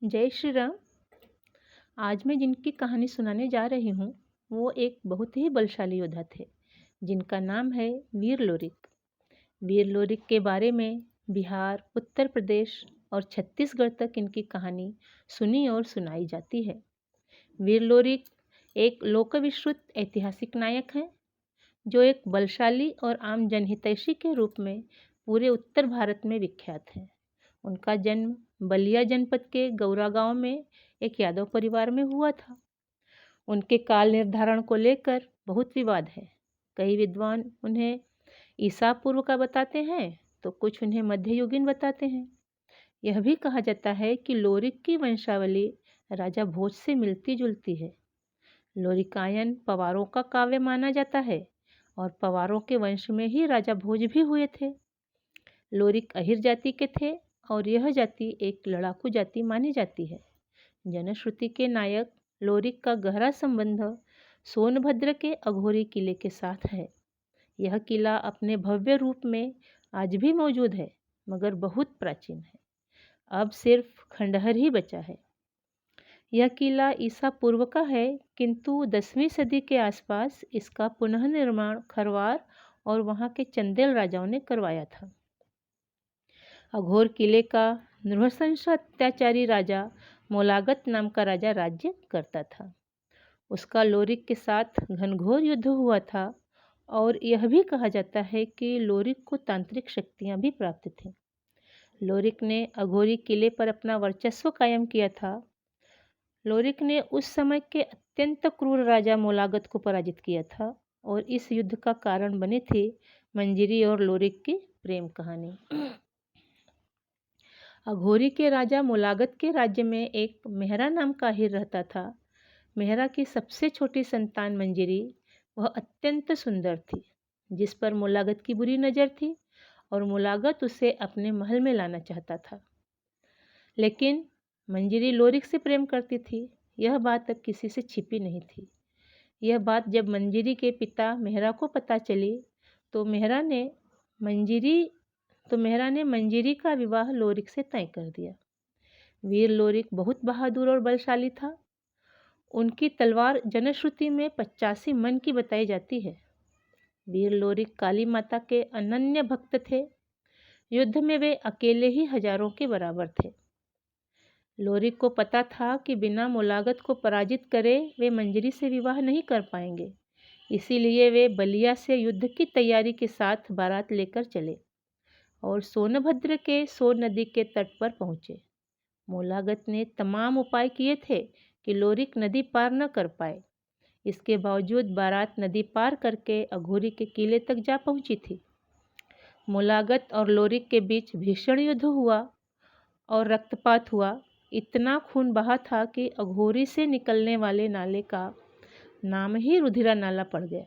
जय श्री राम। आज मैं जिनकी कहानी सुनाने जा रही हूँ वो एक बहुत ही बलशाली योद्धा थे जिनका नाम है वीर लोरिक। वीर लोरिक के बारे में बिहार, उत्तर प्रदेश और छत्तीसगढ़ तक इनकी कहानी सुनी और सुनाई जाती है। वीर लोरिक एक लोकविश्रुत ऐतिहासिक नायक हैं जो एक बलशाली और आम जनहितैषी के रूप में पूरे उत्तर भारत में विख्यात है। उनका जन्म बलिया जनपद के गौरा गांव में एक यादव परिवार में हुआ था। उनके काल निर्धारण को लेकर बहुत विवाद है। कई विद्वान उन्हें ईसा पूर्व का बताते हैं तो कुछ उन्हें मध्ययुगीन बताते हैं। यह भी कहा जाता है कि लोरिक की वंशावली राजा भोज से मिलती जुलती है। लोरिकायन पवारों का काव्य माना जाता है और पवारों के वंश में ही राजा भोज भी हुए थे। लोरिक अहिर जाति के थे और यह जाति एक लड़ाकू जाति मानी जाती है। जनश्रुति के नायक लोरिक का गहरा संबंध सोनभद्र के अघोरी किले के साथ है। यह किला अपने भव्य रूप में आज भी मौजूद है मगर बहुत प्राचीन है। अब सिर्फ खंडहर ही बचा है। यह किला ईसा पूर्व का है किंतु 10वीं सदी के आसपास इसका पुनः निर्माण खरवार और वहाँ के चंदेल राजाओं ने करवाया था। अघोर किले का नृशंस अत्याचारी राजा मोलागत नाम का राजा राज्य करता था। उसका लोरिक के साथ घनघोर युद्ध हुआ था और यह भी कहा जाता है कि लोरिक को तांत्रिक शक्तियां भी प्राप्त थीं। लोरिक ने अघोरी किले पर अपना वर्चस्व कायम किया था। लोरिक ने उस समय के अत्यंत क्रूर राजा मोलागत को पराजित किया था और इस युद्ध का कारण बनी थी मंजरी और लोरिक की प्रेम कहानी। अघोरी के राजा मोलागत के राज्य में एक मेहरा नाम का अहीर रहता था। मेहरा की सबसे छोटी संतान मंजरी वह अत्यंत सुंदर थी जिस पर मोलागत की बुरी नज़र थी और मोलागत उसे अपने महल में लाना चाहता था। लेकिन मंजरी लोरिक से प्रेम करती थी। यह बात अब किसी से छिपी नहीं थी। यह बात जब मंजरी के पिता मेहरा को पता चली तो मेहरा ने मंजरी का विवाह लोरिक से तय कर दिया। वीर लोरिक बहुत बहादुर और बलशाली था। उनकी तलवार जनश्रुति में 85 मन की बताई जाती है। वीर लोरिक काली माता के अनन्य भक्त थे। युद्ध में वे अकेले ही हजारों के बराबर थे। लोरिक को पता था कि बिना मोलागत को पराजित करे वे मंजरी से विवाह नहीं कर पाएंगे। इसीलिए वे बलिया से युद्ध की तैयारी के साथ बारात लेकर चले और सोनभद्र के सोन नदी के तट पर पहुँचे। मोलागत ने तमाम उपाय किए थे कि लोरिक नदी पार न कर पाए। इसके बावजूद बारात नदी पार करके अघोरी के किले तक जा पहुंची थी। मोलागत और लोरिक के बीच भीषण युद्ध हुआ और रक्तपात हुआ। इतना खून बहा था कि अघोरी से निकलने वाले नाले का नाम ही रुधिरा नाला पड़ गया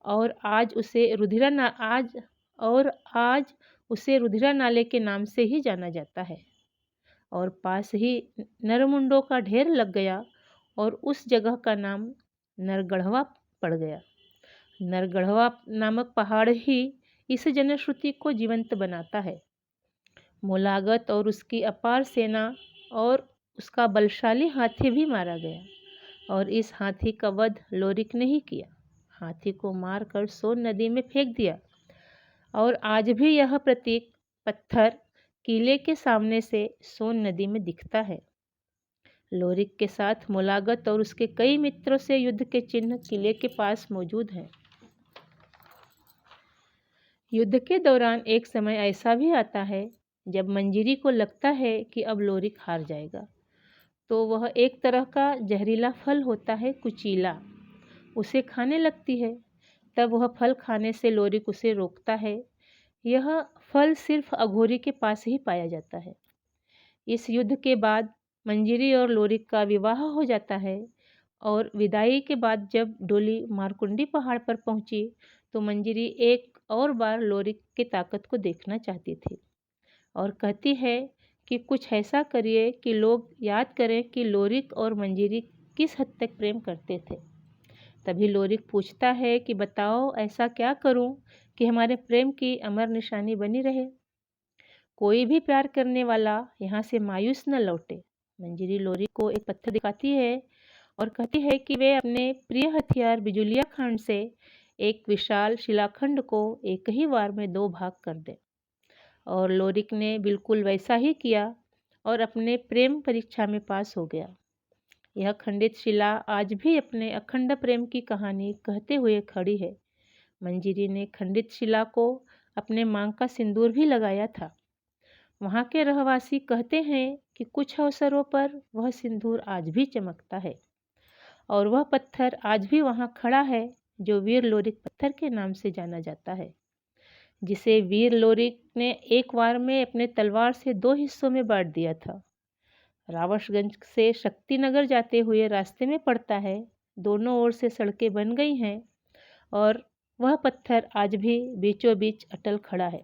और आज उसे रुधिरा नाले के नाम से ही जाना जाता है। और पास ही नरमुंडों का ढेर लग गया और उस जगह का नाम नरगढ़वा पड़ गया। नरगढ़वा नामक पहाड़ ही इस जनश्रुति को जीवंत बनाता है। मोलागत और उसकी अपार सेना और उसका बलशाली हाथी भी मारा गया और इस हाथी का वध लोरिक ने ही किया। हाथी को मारकर सोन नदी में फेंक दिया और आज भी यह प्रतीक पत्थर किले के सामने से सोन नदी में दिखता है। लोरिक के साथ मोलागत और उसके कई मित्रों से युद्ध के चिन्ह किले के पास मौजूद हैं। युद्ध के दौरान एक समय ऐसा भी आता है जब मंजरी को लगता है कि अब लोरिक हार जाएगा तो वह एक तरह का जहरीला फल होता है कुचीला, उसे खाने लगती है। तब वह फल खाने से लोरिक उसे रोकता है। यह फल सिर्फ अघोरी के पास ही पाया जाता है। इस युद्ध के बाद मंजरी और लोरिक का विवाह हो जाता है और विदाई के बाद जब डोली मारकुंडी पहाड़ पर पहुंची तो मंजरी एक और बार लोरिक की ताकत को देखना चाहती थी और कहती है कि कुछ ऐसा करिए कि लोग याद करें कि लोरिक और मंजरी किस हद तक प्रेम करते थे। तभी लोरिक पूछता है कि बताओ ऐसा क्या करूं कि हमारे प्रेम की अमर निशानी बनी रहे। कोई भी प्यार करने वाला यहाँ से मायूस न लौटे। मंजरी लोरी को एक पत्थर दिखाती है और कहती है कि वे अपने प्रिय हथियार बिजुलिया खंड से एक विशाल शिलाखंड को एक ही बार में 2 भाग कर दे। और लोरिक ने बिल्कुल वैसा ही किया और अपने प्रेम परीक्षा में पास हो गया। यह खंडित शिला आज भी अपने अखंड प्रेम की कहानी कहते हुए खड़ी है। मंजरी ने खंडित शिला को अपने मांग का सिंदूर भी लगाया था। वहाँ के रहवासी कहते हैं कि कुछ अवसरों पर वह सिंदूर आज भी चमकता है और वह पत्थर आज भी वहाँ खड़ा है जो वीर लोरिक पत्थर के नाम से जाना जाता है, जिसे वीर लोरिक ने एक बार में अपने तलवार से 2 हिस्सों में बांट दिया था। रावशगंज से शक्तिनगर जाते हुए रास्ते में पड़ता है। दोनों ओर से सड़कें बन गई हैं और वह पत्थर आज भी बीचों बीच अटल खड़ा है।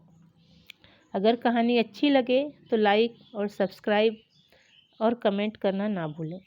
अगर कहानी अच्छी लगे तो लाइक और सब्सक्राइब और कमेंट करना ना भूलें।